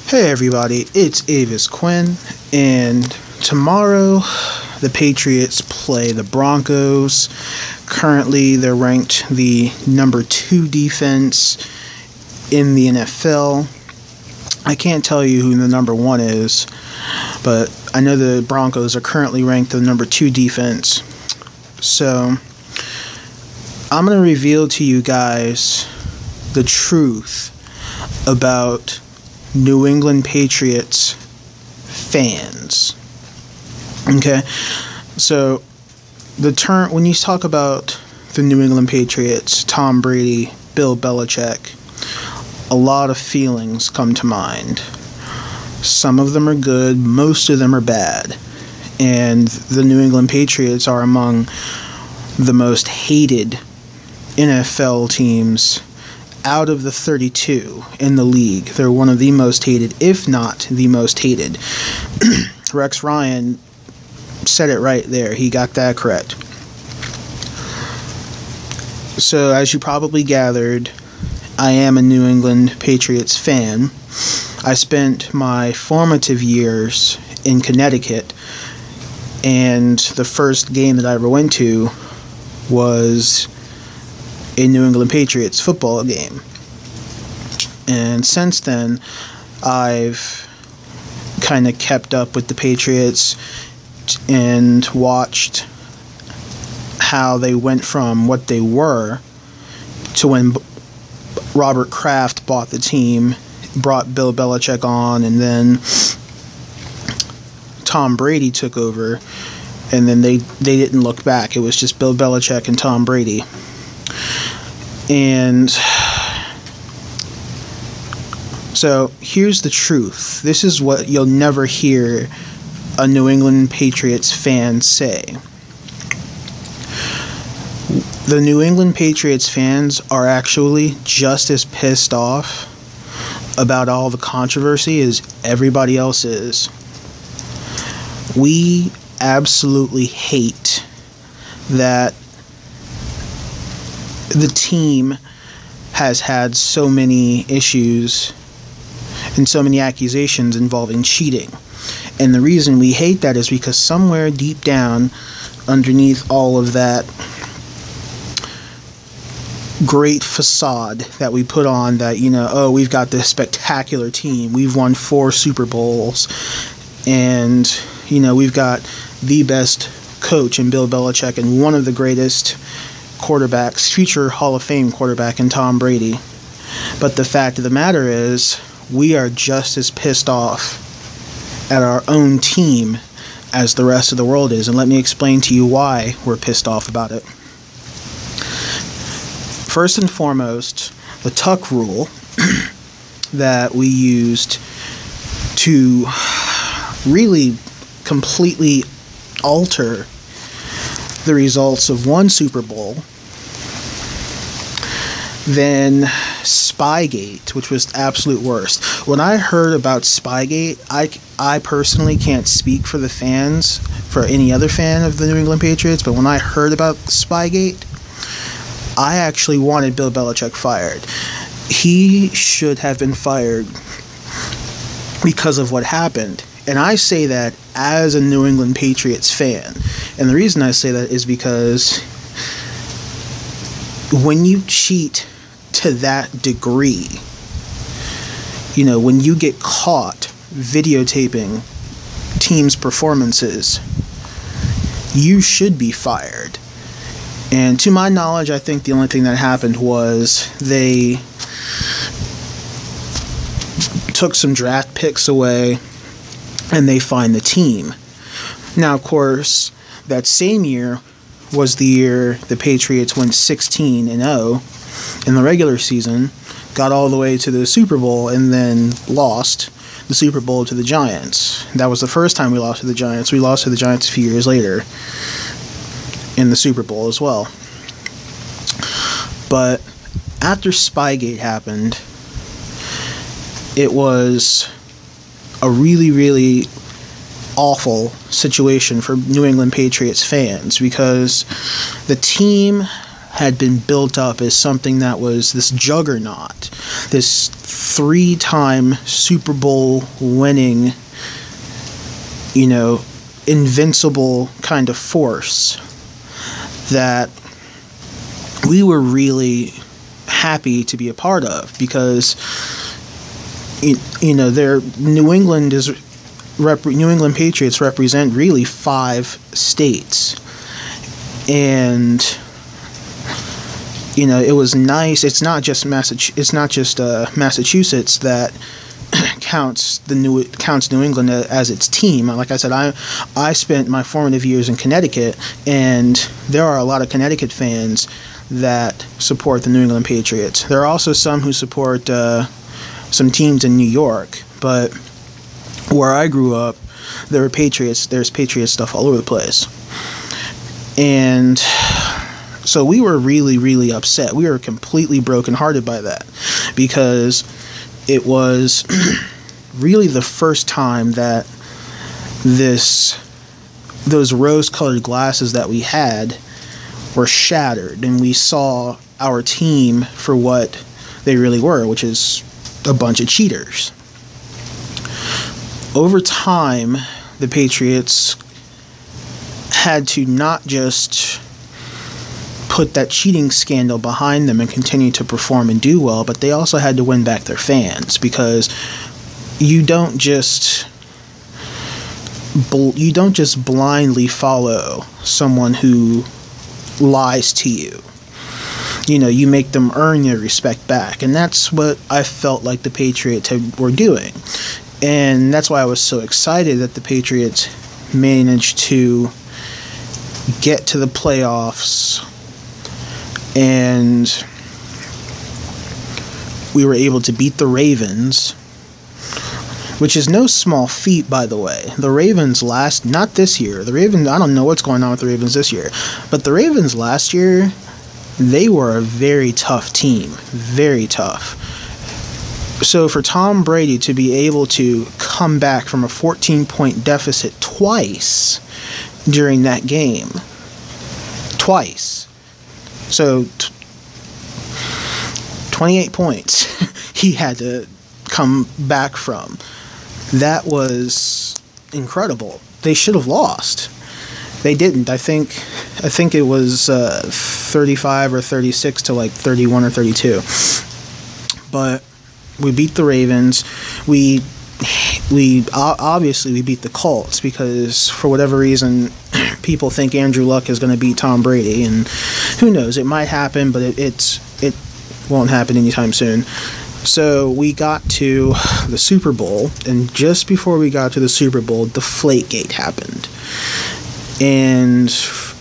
Hey everybody, it's Avis Quinn, and tomorrow the Patriots play the Broncos. Currently, they're ranked the number 2 defense in the NFL. I can't tell you who the number 1 is, but I know the Broncos are currently ranked the number 2 defense. So, I'm going to reveal to you guys the truth about New England Patriots fans. Okay? So, the term, when you talk about the New England Patriots, Tom Brady, Bill Belichick, a lot of feelings come to mind. Some of them are good, most of them are bad. And the New England Patriots are among the most hated NFL teams out of the 32 in the league. They're one of the most hated, if not the most hated. Rex Ryan said it right there. He got that correct. So, as you probably gathered, I am a New England Patriots fan. I spent my formative years in Connecticut, and the first game that I ever went to was a New England Patriots football game. And since then, I've kind of kept up with the Patriots and watched how they went from what they were to when Robert Kraft bought the team, brought Bill Belichick on, and then Tom Brady took over, and then they didn't look back. It was just Bill Belichick and Tom Brady. And so here's the truth. This is what you'll never hear a New England Patriots fan say. The New England Patriots fans are actually just as pissed off about all the controversy as everybody else is. We absolutely hate that the team has had so many issues and so many accusations involving cheating. And the reason we hate that is because somewhere deep down, underneath all of that great facade that we put on, that, we've got this spectacular team, we've won 4 Super Bowls, and, we've got the best coach in Bill Belichick and one of the greatest quarterbacks, future Hall of Fame quarterback in Tom Brady. But the fact of the matter is, we are just as pissed off at our own team as the rest of the world is. And let me explain to you why we're pissed off about it. First and foremost, the Tuck rule that we used to really completely alter the results of one Super Bowl, then Spygate, which was the absolute worst. When I heard about Spygate, I personally can't speak for the fans, for any other fan of the New England Patriots, but when I heard about Spygate, I actually wanted Bill Belichick fired. He should have been fired because of what happened. And I say that as a New England Patriots fan. And the reason I say that is because when you cheat to that degree, when you get caught videotaping teams' performances, you should be fired. And to my knowledge, I think the only thing that happened was they took some draft picks away and they fined the team. Now, of course, that same year was the year the Patriots went 16-0 in the regular season, got all the way to the Super Bowl, and then lost the Super Bowl to the Giants. That was the first time we lost to the Giants. We lost to the Giants a few years later in the Super Bowl as well. But after Spygate happened, it was a really, really awful situation for New England Patriots fans because the team had been built up as something that was this juggernaut, this 3-time Super Bowl winning, invincible kind of force that we were really happy to be a part of, because their New England Patriots represent really 5 states, and it was nice. It's not just Massachusetts that counts New England as its team. Like I said, I spent my formative years in Connecticut, and there are a lot of Connecticut fans that support the New England Patriots. There are also some who support some teams in New York, but where I grew up, there's Patriot stuff all over the place. And so we were really, really upset. We were completely brokenhearted by that, because it was really the first time that those rose-colored glasses that we had were shattered, and we saw our team for what they really were, which is a bunch of cheaters. Over time, the Patriots had to not just put that cheating scandal behind them and continue to perform and do well, but they also had to win back their fans, because you don't just blindly follow someone who lies to you. You make them earn your respect back, and that's what I felt like the Patriots were doing. And that's why I was so excited that the Patriots managed to get to the playoffs, and we were able to beat the Ravens, which is no small feat, by the way. The Ravens not this year. I don't know what's going on with the Ravens this year, but the Ravens last year, they were a very tough team. Very tough. So for Tom Brady to be able to come back from a 14-point deficit twice during that game, so 28 points he had to come back from. That was incredible. They should have lost. They didn't. I think it was 35 or 36 to like 31 or 32. But we beat the Ravens. We obviously beat the Colts, because for whatever reason people think Andrew Luck is going to beat Tom Brady, and who knows, it might happen, but it won't happen anytime soon. So we got to the Super Bowl, and just before we got to the Super Bowl, Deflategate happened. And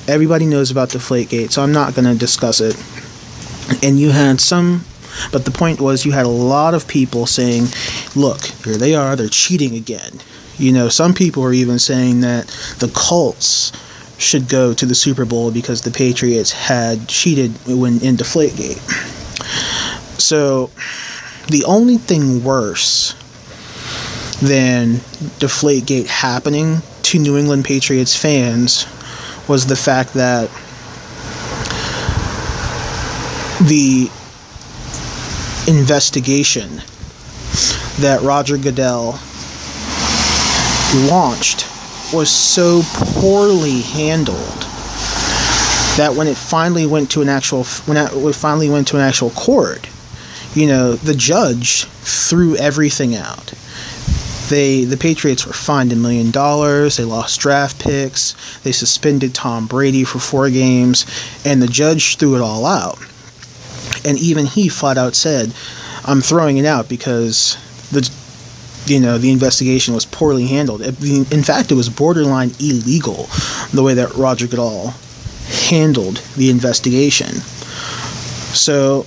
everybody knows about Deflategate, so I'm not going to discuss it. And but the point was, you had a lot of people saying, look, here they are, they're cheating again. Some people were even saying that the Colts should go to the Super Bowl because the Patriots had cheated in Deflategate. So the only thing worse than Deflategate happening to New England Patriots fans was the fact that the investigation that Roger Goodell launched was so poorly handled that when it finally went to an actual court, the judge threw everything out. The Patriots were fined $1 million. They lost draft picks. They suspended Tom Brady for 4 games, and the judge threw it all out. And even he flat out said, "I'm throwing it out because the investigation was poorly handled." In fact, it was borderline illegal the way that Roger Goodell handled the investigation. So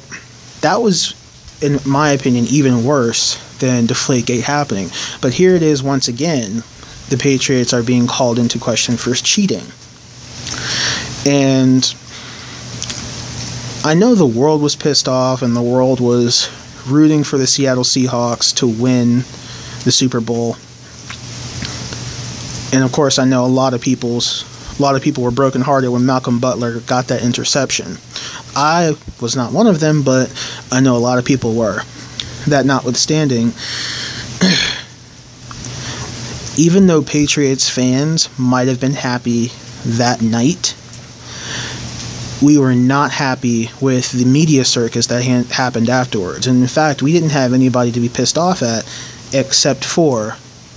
that was, in my opinion, even worse than Deflategate happening. But here it is once again. The Patriots are being called into question for cheating. And I know the world was pissed off, and the world was rooting for the Seattle Seahawks to win the Super Bowl. And of course, I know a lot of people's A lot of people were brokenhearted when Malcolm Butler got that interception. I was not one of them, but I know a lot of people were. That notwithstanding, even though Patriots fans might have been happy that night, we were not happy with the media circus that happened afterwards. And in fact, we didn't have anybody to be pissed off at except for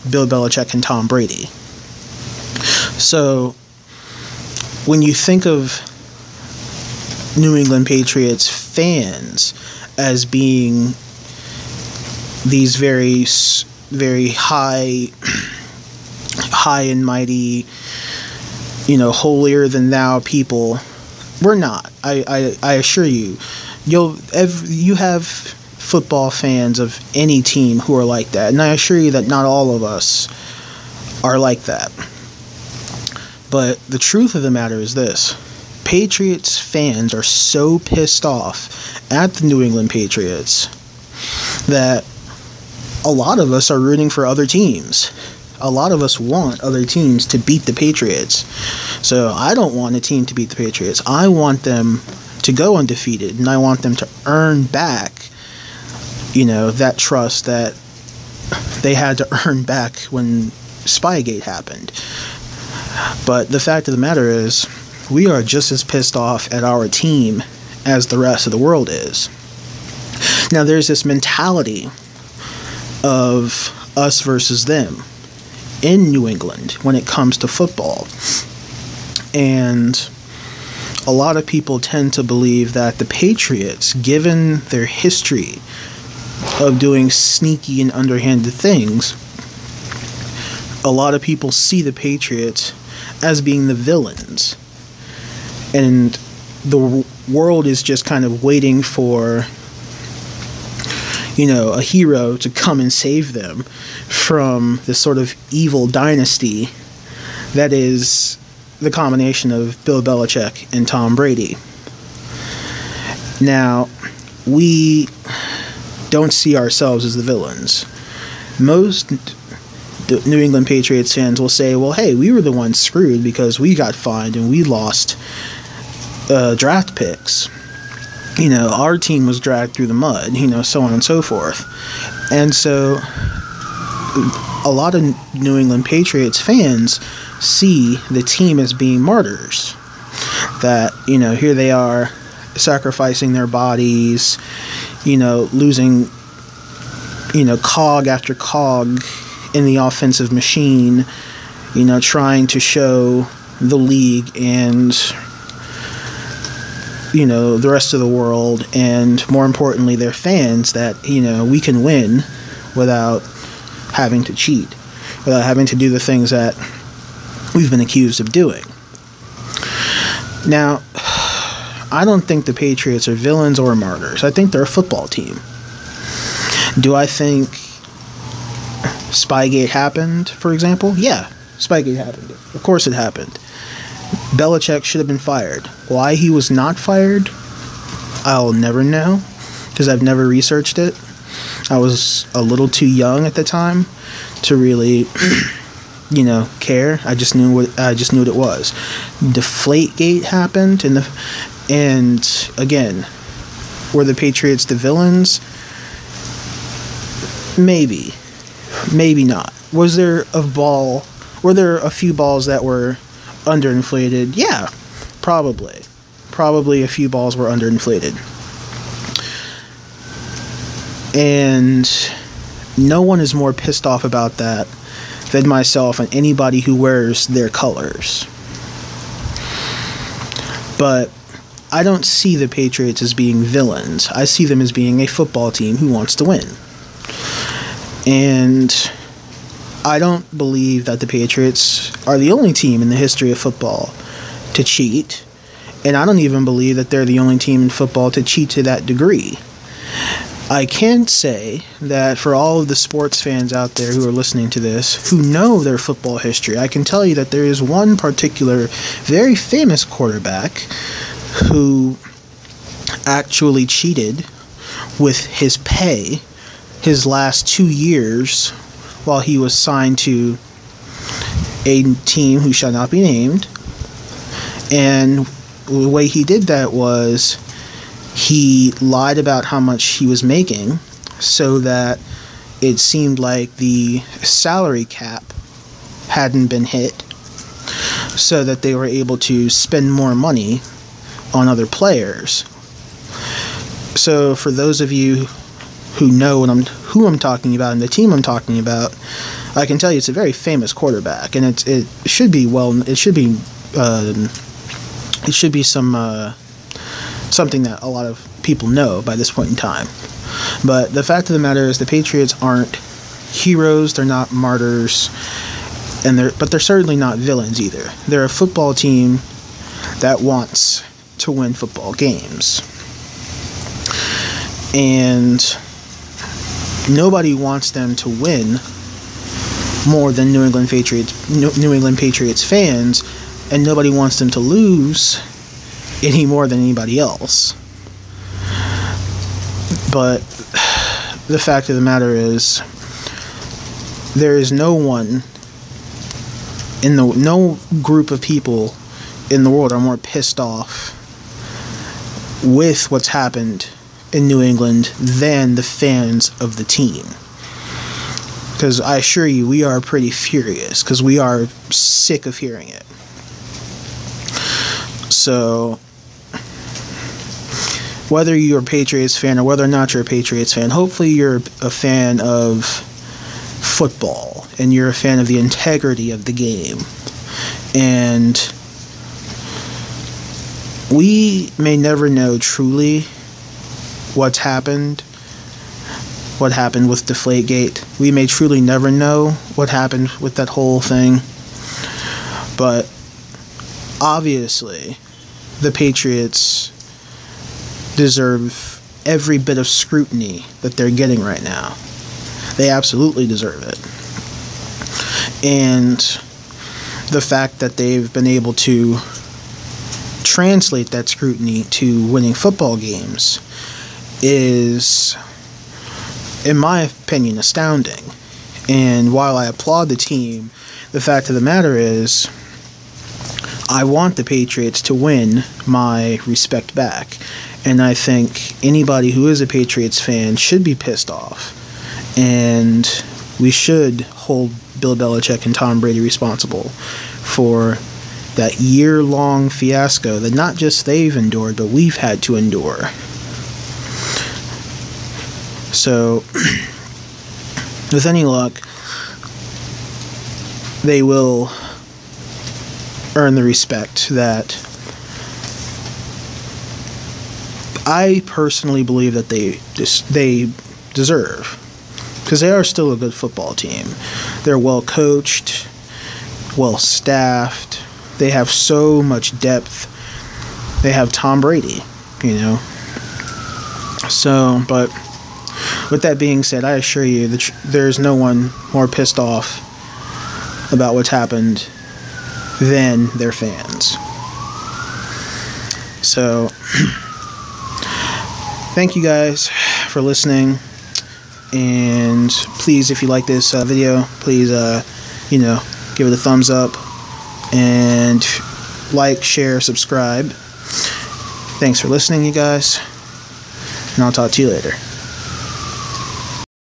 Bill Belichick and Tom Brady. So, when you think of New England Patriots fans as being these very, very high and mighty, holier than thou people, we're not. I assure you. You have football fans of any team who are like that, and I assure you that not all of us are like that. But the truth of the matter is this: Patriots fans are so pissed off at the New England Patriots that a lot of us are rooting for other teams. A lot of us want other teams to beat the Patriots. So I don't want a team to beat the Patriots. I want them to go undefeated, and I want them to earn back, that trust that they had to earn back when Spygate happened. But the fact of the matter is, we are just as pissed off at our team as the rest of the world is. Now, there's this mentality of us versus them in New England when it comes to football. And a lot of people tend to believe that the Patriots, given their history of doing sneaky and underhanded things, a lot of people see the Patriots as being the villains. And the world is just kind of waiting for, a hero to come and save them from this sort of evil dynasty that is the combination of Bill Belichick and Tom Brady. Now, we don't see ourselves as the villains. Most New England Patriots fans will say, well, hey, we were the ones screwed because we got fined and we lost draft picks. Our team was dragged through the mud, so on and so forth. And so a lot of New England Patriots fans see the team as being martyrs. That, here they are sacrificing their bodies, losing, cog after cog in the offensive machine, trying to show the league and the rest of the world, and more importantly their fans, that we can win without having to cheat, without having to do the things that we've been accused of doing. Now, I don't think the Patriots are villains or martyrs. I think they're a football team. Do I think Spygate happened, for example? Yeah, Spygate happened. Of course it happened. Belichick should have been fired. Why he was not fired, I'll never know, because I've never researched it. I was a little too young at the time to really, care. I just knew what it was. Deflategate happened, and again, were the Patriots the villains? Maybe not. Were there a few balls that were underinflated? Yeah, probably a few balls were underinflated. And no one is more pissed off about that than myself and anybody who wears their colors. But I don't see the Patriots as being villains. I see them as being a football team who wants to win. And I don't believe that the Patriots are the only team in the history of football to cheat. And I don't even believe that they're the only team in football to cheat to that degree. I can say that for all of the sports fans out there who are listening to this, who know their football history, I can tell you that there is one particular very famous quarterback who actually cheated with his pay his last 2 years while he was signed to a team who shall not be named, And the way he did that was he lied about how much he was making so that it seemed like the salary cap hadn't been hit, so that they were able to spend more money on other players. So for those of you who know who I'm talking about and the team I'm talking about, I can tell you it's a very famous quarterback, and it should be something that a lot of people know by this point in time. But the fact of the matter is, the Patriots aren't heroes, they're not martyrs, but they're certainly not villains either. They're a football team that wants to win football games. And nobody wants them to win more than New England Patriots fans, and nobody wants them to lose any more than anybody else. But the fact of the matter is, there is no group of people in the world are more pissed off with what's happened in New England than the fans of the team. Because I assure you, we are pretty furious, because we are sick of hearing it. So, whether you're a Patriots fan or whether or not you're a Patriots fan, hopefully you're a fan of football and you're a fan of the integrity of the game. And we may never know truly what happened with Deflategate. We may truly never know what happened with that whole thing. But obviously, the Patriots deserve every bit of scrutiny that they're getting right now. They absolutely deserve it. And the fact that they've been able to translate that scrutiny to winning football games is, in my opinion, astounding. And while I applaud the team, the fact of the matter is, I want the Patriots to win my respect back. And I think anybody who is a Patriots fan should be pissed off. And we should hold Bill Belichick and Tom Brady responsible for that year-long fiasco that not just they've endured, but we've had to endure. So, with any luck, they will earn the respect that I personally believe that they deserve, because they are still a good football team. They're well coached, well staffed. They have so much depth. They have Tom Brady, So, but with that being said, I assure you that there's no one more pissed off about what's happened than their fans. So, thank you guys for listening, and please, if you like this video, please, give it a thumbs up, and like, share, subscribe. Thanks for listening, you guys, and I'll talk to you later.